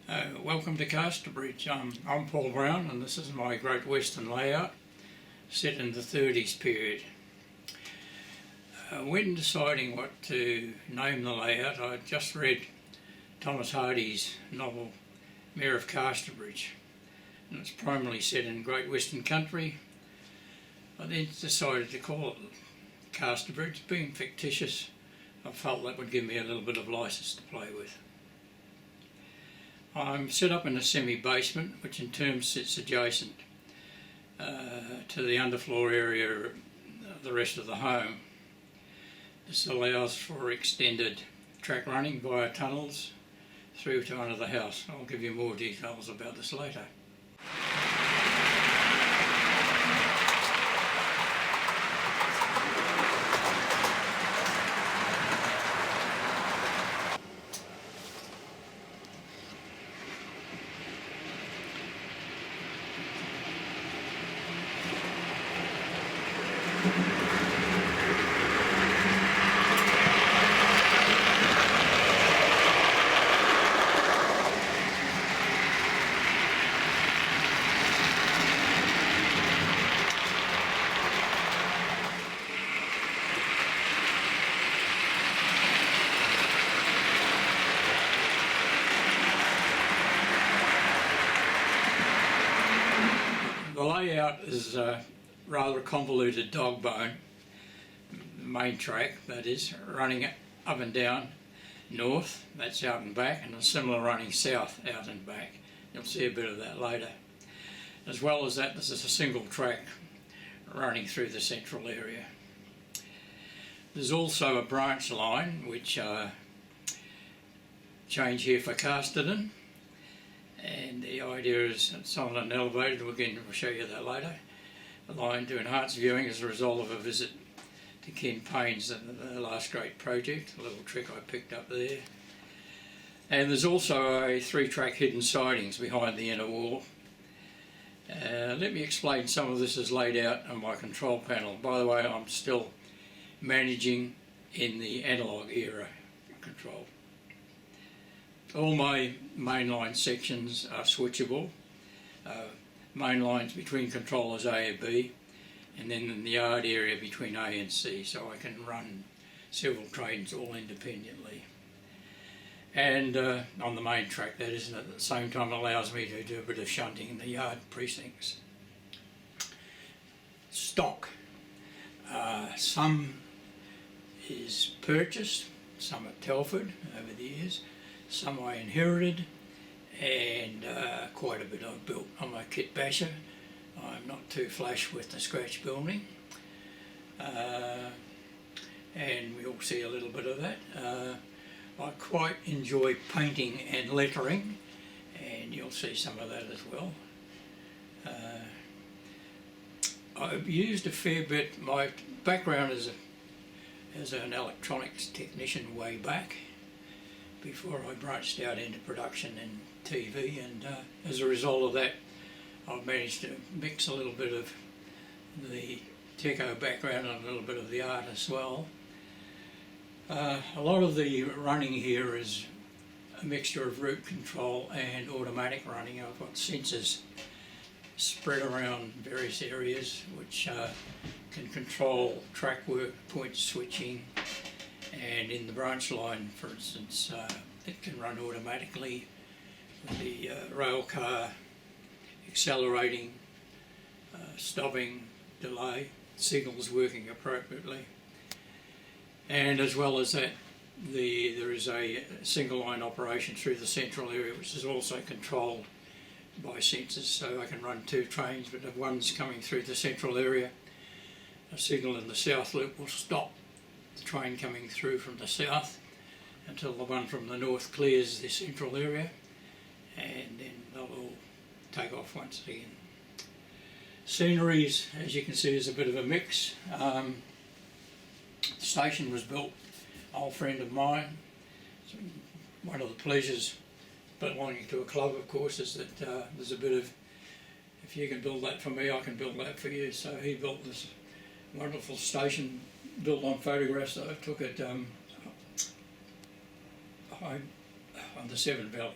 Welcome to Casterbridge. I'm Paul Brown and this is my Great Western layout set in the 30s period. When deciding what to name the layout, I just read Thomas Hardy's novel Mayor of Casterbridge, and it's primarily set in Great Western country. I then decided to call it Casterbridge. Being fictitious, I felt that would give me a little bit of license to play with. I'm set up in a semi-basement, which in turn sits adjacent to the underfloor area of the rest of the home. This allows for extended track running via tunnels through to under the house. I'll give you more details about this later. The layout is a rather convoluted dog bone, main track that is, running up and down north, that's out and back, and a similar running south out and back. You'll see a bit of that later. As well as that, this is a single track running through the central area. There's also a branch line which change here for Casterton. And the idea is it's on an elevator, we'll show you that later. The line to enhance viewing as a result of a visit to Ken Payne's the last great project, a little trick I picked up there. And there's also a 3-track hidden sidings behind the inner wall. Let me explain some of this is laid out on my control panel. By the way, I'm still managing in the analogue era control. All my mainline sections are switchable, main lines between controllers A and B, and then in the yard area between A and C, so I can run several trains all independently. And on the main track, that is, and at the same time allows me to do a bit of shunting in the yard precincts. Stock. Some is purchased, some at Telford over the years. Some I inherited, and quite a bit I've built. I'm a kit basher. I'm not too flash with the scratch building, and we'll see a little bit of that. I quite enjoy painting and lettering, and you'll see some of that as well. I've used a fair bit. My background is as an electronics technician way back, before I branched out into production and TV, and as a result of that I've managed to mix a little bit of the techo background and a little bit of the art as well. A lot of the running here is a mixture of route control and automatic running. I've got sensors spread around various areas which can control track work, point switching, and in the branch line, for instance, it can run automatically with the rail car accelerating, stopping, delay, signals working appropriately. And as well as that, there is a single line operation through the central area, which is also controlled by sensors, so I can run 2 trains, but if one's coming through the central area, a signal in the south loop will stop the train coming through from the south until the one from the north clears the central area, and then they'll all take off once again. Sceneries, as you can see, is a bit of a mix. The station was built, an old friend of mine. So one of the pleasures belonging to a club, of course, is that there's a bit of, if you can build that for me, I can build that for you. So he built this wonderful station built on photographs that I took at on the Severn Valley.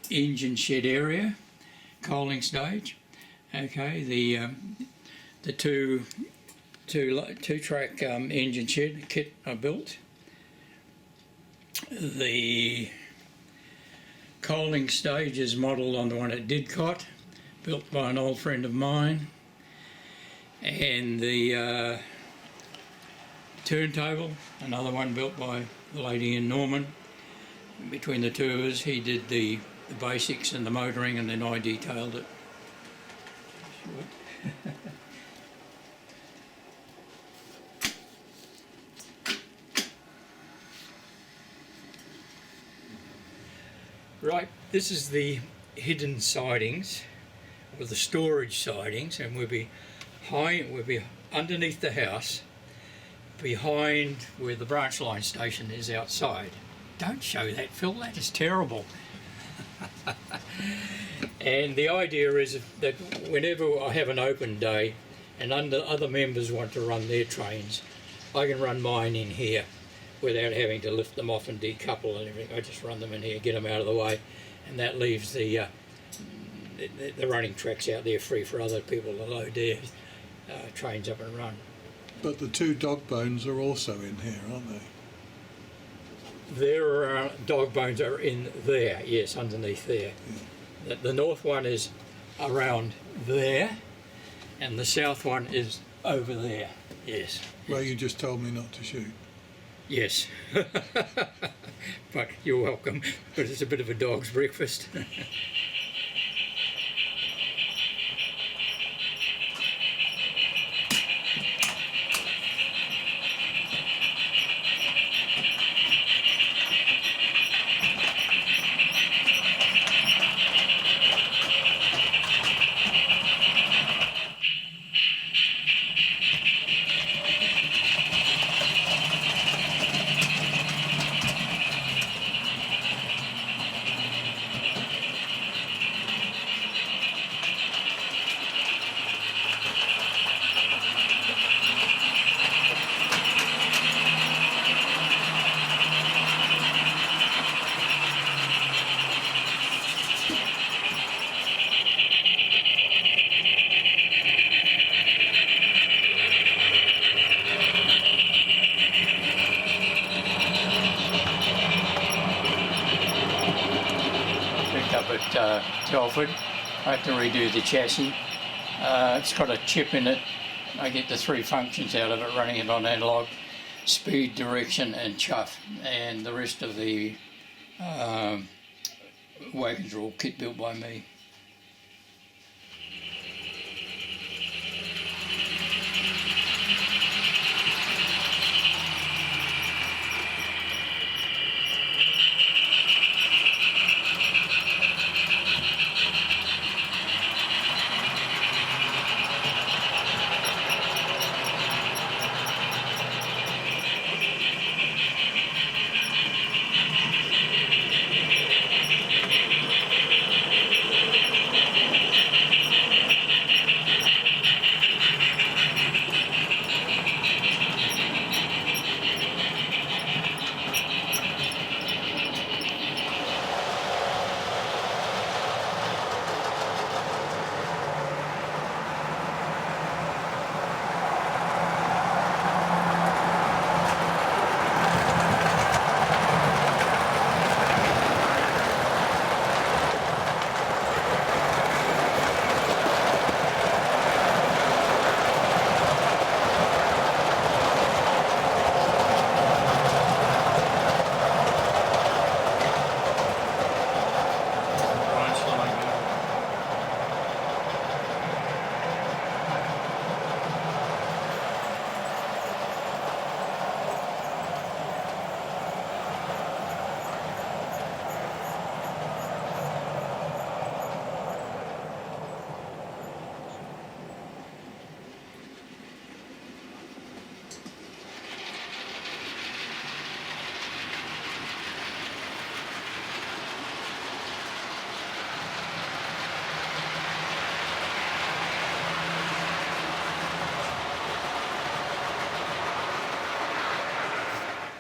Engine shed area, coaling stage. Okay, the two track engine shed kit I built. The coaling stage is modelled on the one at Didcot, built by an old friend of mine, and the turntable, another one built by the lady in Norman. Between the two of us, he did the basics and the motoring, and then I detailed it. Right, this is the hidden sidings, or the storage sidings, and we'll be underneath the house, behind where the branch line station is outside. Don't show that, Phil, that is terrible. And the idea is that whenever I have an open day and other members want to run their trains, I can run mine in here without having to lift them off and decouple and everything. I just run them in here, get them out of the way, and that leaves the running tracks out there free for other people to load their trains up and run. But the two dog bones are also in here, aren't they? Their dog bones are in there, yes, underneath there. Yeah. The north one is around there, and the south one is over there, yes. Well, you just told me not to shoot. Yes, but you're welcome, but it's a bit of a dog's breakfast. Telford. I have to redo the chassis. It's got a chip in it. I get the three functions out of it, running it on analog, speed, direction and chuff, and the rest of the wagons are all kit built by me.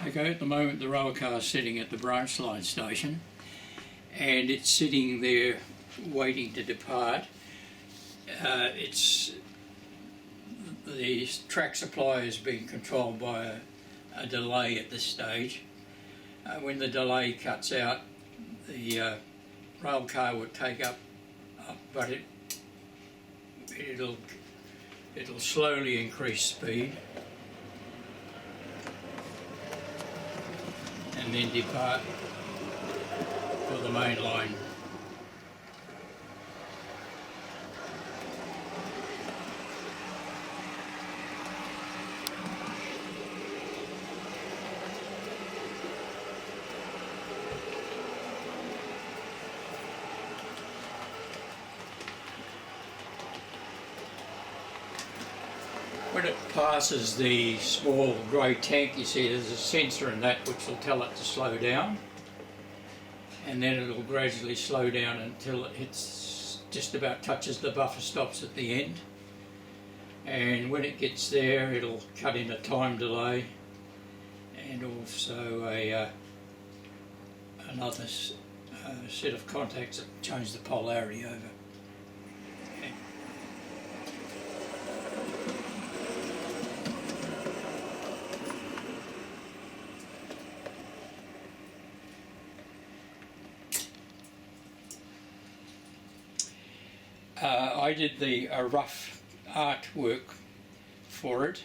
Okay, at the moment the rail car is sitting at the branch line station, and it's sitting there waiting to depart. The track supply is being controlled by a delay at this stage. When the delay cuts out, the rail car would take up, but it'll slowly increase speed and then depart for the main line. When it passes the small grey tank, you see there's a sensor in that which will tell it to slow down, and then it'll gradually slow down until it hits, just about touches the buffer stops at the end, and when it gets there it'll cut in a time delay and also another set of contacts that change the polarity over. Okay. I did a rough artwork for it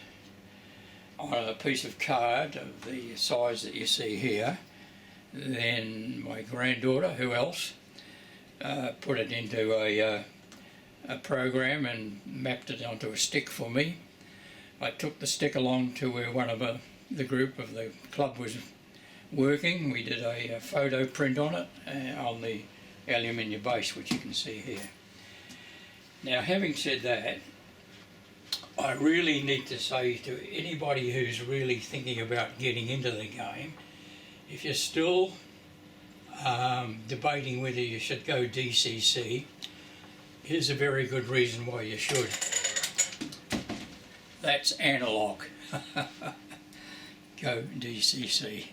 on a piece of card of the size that you see here. Then my granddaughter, who else, put it into a program and mapped it onto a stick for me. I took the stick along to where one of the group of the club was working. We did a photo print on it on the aluminium base, which you can see here. Now, having said that, I really need to say to anybody who's really thinking about getting into the game, if you're still debating whether you should go DCC, here's a very good reason why you should. That's analog. Go DCC.